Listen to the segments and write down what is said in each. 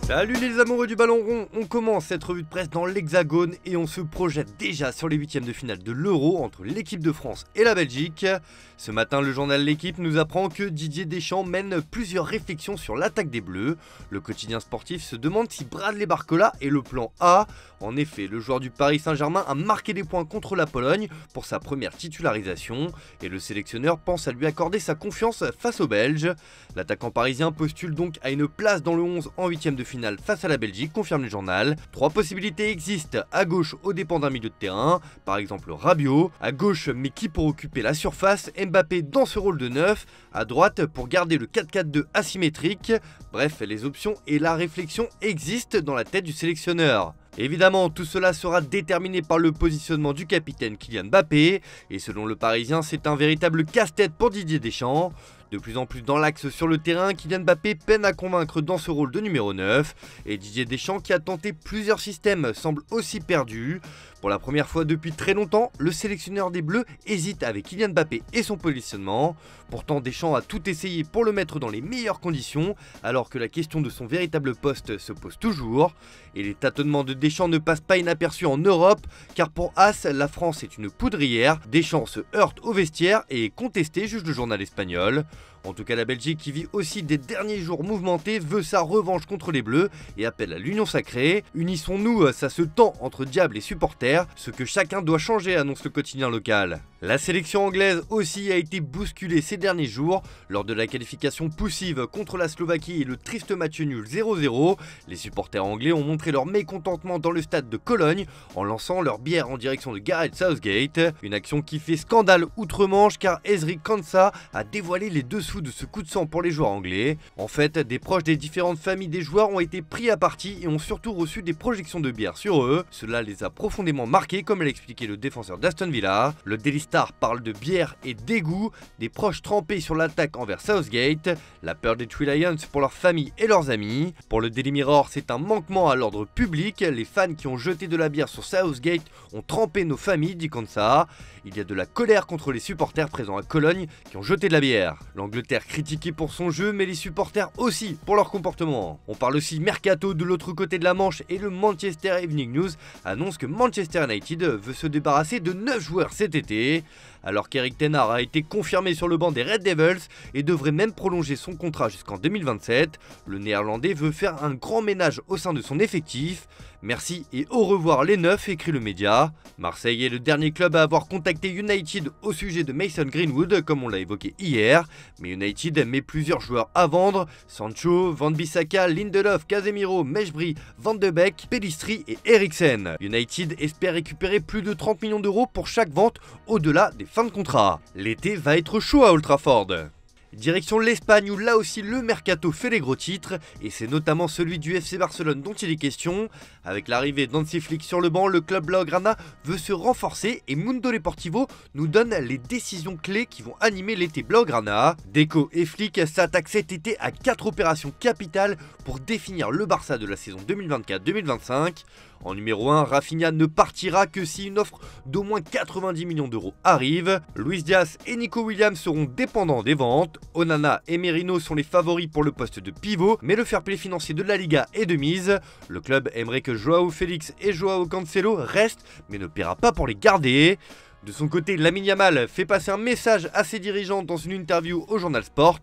Salut les amoureux du ballon rond, on commence cette revue de presse dans l'Hexagone et on se projette déjà sur les huitièmes de finale de l'Euro entre l'équipe de France et la Belgique. Ce matin, le journal L'Équipe nous apprend que Didier Deschamps mène plusieurs réflexions sur l'attaque des Bleus. Le quotidien sportif se demande si Bradley Barcola est le plan A. En effet, le joueur du Paris Saint-Germain a marqué des points contre la Pologne pour sa première titularisation et le sélectionneur pense à lui accorder sa confiance face aux Belges. L'attaquant parisien postule donc à une place dans le 11 en huitièmes de finale face à la Belgique, confirme le journal. Trois possibilités existent, à gauche aux dépens d'un milieu de terrain, par exemple Rabiot, à gauche mais qui pour occuper la surface, Mbappé dans ce rôle de neuf, à droite pour garder le 4-4-2 asymétrique. Bref, les options et la réflexion existent dans la tête du sélectionneur. Évidemment, tout cela sera déterminé par le positionnement du capitaine Kylian Mbappé, et selon le Parisien, c'est un véritable casse-tête pour Didier Deschamps. De plus en plus dans l'axe sur le terrain, Kylian Mbappé peine à convaincre dans ce rôle de numéro 9, et Didier Deschamps, qui a tenté plusieurs systèmes, semble aussi perdu. Pour la première fois depuis très longtemps, le sélectionneur des Bleus hésite avec Kylian Mbappé et son positionnement. Pourtant, Deschamps a tout essayé pour le mettre dans les meilleures conditions, alors que la question de son véritable poste se pose toujours. Et les tâtonnements de Deschamps ne passent pas inaperçus en Europe, car pour As, la France est une poudrière. Deschamps se heurte au vestiaire et est contesté, juge le journal espagnol. En tout cas, la Belgique, qui vit aussi des derniers jours mouvementés, veut sa revanche contre les Bleus et appelle à l'union sacrée. Unissons-nous, ça se tend entre diable et supporters, ce que chacun doit changer, annonce le quotidien local. La sélection anglaise aussi a été bousculée ces derniers jours. Lors de la qualification poussive contre la Slovaquie et le triste match nul 0-0, les supporters anglais ont montré leur mécontentement dans le stade de Cologne en lançant leur bière en direction de Gareth Southgate. Une action qui fait scandale outre-Manche car Ezri Konsa a dévoilé les dessous de ce coup de sang pour les joueurs anglais. En fait, des proches des différentes familles des joueurs ont été pris à partie et ont surtout reçu des projections de bière sur eux. Cela les a profondément marqués, comme l'a expliqué le défenseur d'Aston Villa. Le Daily Star parle de bière et d'égout, des proches trempés sur l'attaque envers Southgate, la peur des Three Lions pour leurs familles et leurs amis. Pour le Daily Mirror, c'est un manquement à l'ordre public. Les fans qui ont jeté de la bière sur Southgate ont trempé nos familles, dit Konsa. Il y a de la colère contre les supporters présents à Cologne qui ont jeté de la bière. L'Angleterre critiquée pour son jeu, mais les supporters aussi pour leur comportement. On parle aussi mercato de l'autre côté de la Manche et le Manchester Evening News annonce que Manchester United veut se débarrasser de 9 joueurs cet été. Alors qu'Eric Ten Hag a été confirmé sur le banc des Red Devils et devrait même prolonger son contrat jusqu'en 2027, le néerlandais veut faire un grand ménage au sein de son effectif. Merci et au revoir les neufs, écrit le média. Marseille est le dernier club à avoir contacté United au sujet de Mason Greenwood, comme on l'a évoqué hier. Mais United met plusieurs joueurs à vendre: Sancho, Van Bissaka, Lindelof, Casemiro, Mejbri, Van de Beek, Pellistri et Eriksen. United espère récupérer plus de 30 millions d'euros pour chaque vente au-delà des fins de contrat. L'été va être chaud à Old Trafford. Direction l'Espagne où là aussi le mercato fait les gros titres et c'est notamment celui du FC Barcelone dont il est question. Avec l'arrivée d'Hansi Flick sur le banc, le club blaugrana veut se renforcer et Mundo Deportivo nous donne les décisions clés qui vont animer l'été blaugrana. Deco et Flick s'attaquent cet été à 4 opérations capitales pour définir le Barça de la saison 2024-2025. En numéro 1, Rafinha ne partira que si une offre d'au moins 90 millions d'euros arrive. Luis Diaz et Nico Williams seront dépendants des ventes. Onana et Merino sont les favoris pour le poste de pivot, mais le fair play financier de la Liga est de mise. Le club aimerait que Joao Félix et Joao Cancelo restent, mais ne paiera pas pour les garder. De son côté, Lamine Yamal fait passer un message à ses dirigeants dans une interview au journal Sport.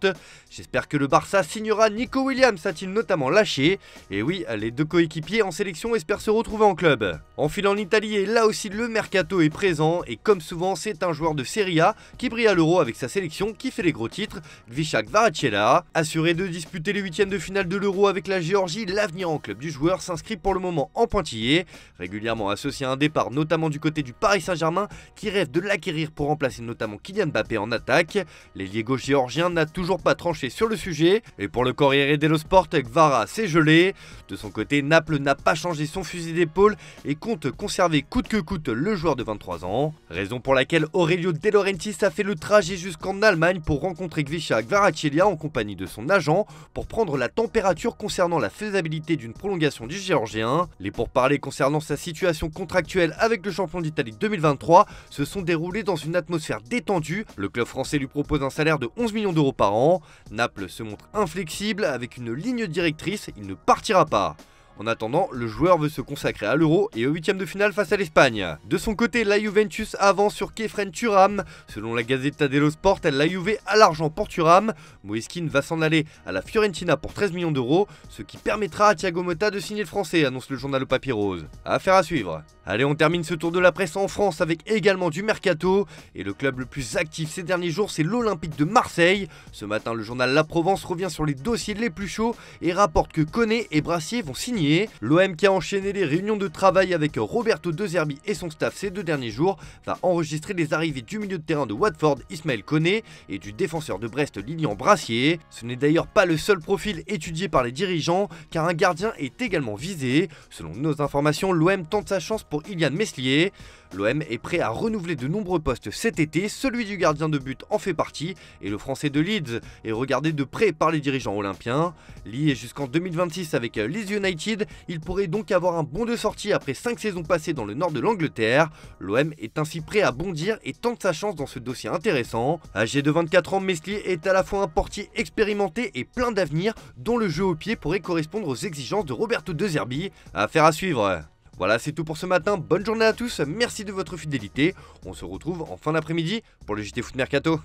J'espère que le Barça signera Nico Williams, a-t-il notamment lâché. Et oui, les deux coéquipiers en sélection espèrent se retrouver en club. En filant en Italie, et là aussi le mercato est présent. Et comme souvent, c'est un joueur de Serie A qui brille à l'Euro avec sa sélection qui fait les gros titres, Visca Kvaratskhelia. Assuré de disputer les huitièmes de finale de l'Euro avec la Géorgie, l'avenir en club du joueur s'inscrit pour le moment en pointillé. Régulièrement associé à un départ, notamment du côté du Paris Saint-Germain, qui rêve de l'acquérir pour remplacer notamment Kylian Mbappé en attaque. L'ailier gauche géorgien n'a toujours pas tranché sur le sujet. Et pour le Corriere dello Sport, Kvara s'est gelé. De son côté, Naples n'a pas changé son fusil d'épaule et compte conserver coûte que coûte le joueur de 23 ans. Raison pour laquelle Aurelio De Laurentiis a fait le trajet jusqu'en Allemagne pour rencontrer Visca Kvaratskhelia en compagnie de son agent pour prendre la température concernant la faisabilité d'une prolongation du géorgien. Les pourparlers concernant sa situation contractuelle avec le champion d'Italie 2023 se sont déroulés dans une atmosphère détendue. Le club français lui propose un salaire de 11 millions d'euros par an. Naples se montre inflexible avec une ligne directrice, il ne partira pas. En attendant, le joueur veut se consacrer à l'Euro et au huitième de finale face à l'Espagne. De son côté, la Juventus avance sur Khéphren Thuram. Selon la Gazzetta dello Sport, la Juve a l'argent pour Thuram. Moise Kean va s'en aller à la Fiorentina pour 13 millions d'euros, ce qui permettra à Thiago Motta de signer le français, annonce le journal au papier rose. Affaire à suivre. Allez, on termine ce tour de la presse en France avec également du mercato. Et le club le plus actif ces derniers jours, c'est l'Olympique de Marseille. Ce matin, le journal La Provence revient sur les dossiers les plus chauds et rapporte que Koné et Brassier vont signer. L'OM, qui a enchaîné les réunions de travail avec Roberto De Zerbi et son staff ces 2 derniers jours, va enregistrer les arrivées du milieu de terrain de Watford Ismaël Koné et du défenseur de Brest Lilian Brassier. Ce n'est d'ailleurs pas le seul profil étudié par les dirigeants, car un gardien est également visé. Selon nos informations, l'OM tente sa chance pour Ilian Meslier. L'OM est prêt à renouveler de nombreux postes cet été, celui du gardien de but en fait partie, et le français de Leeds est regardé de près par les dirigeants olympiens. Lié jusqu'en 2026 avec Leeds United, il pourrait donc avoir un bon de sortie après 5 saisons passées dans le nord de l'Angleterre. L'OM est ainsi prêt à bondir et tente sa chance dans ce dossier intéressant. Âgé de 24 ans, Meslier est à la fois un portier expérimenté et plein d'avenir, dont le jeu au pied pourrait correspondre aux exigences de Roberto De Zerbi. Affaire à suivre. Voilà, c'est tout pour ce matin, bonne journée à tous, merci de votre fidélité, on se retrouve en fin d'après-midi pour le JT Foot Mercato.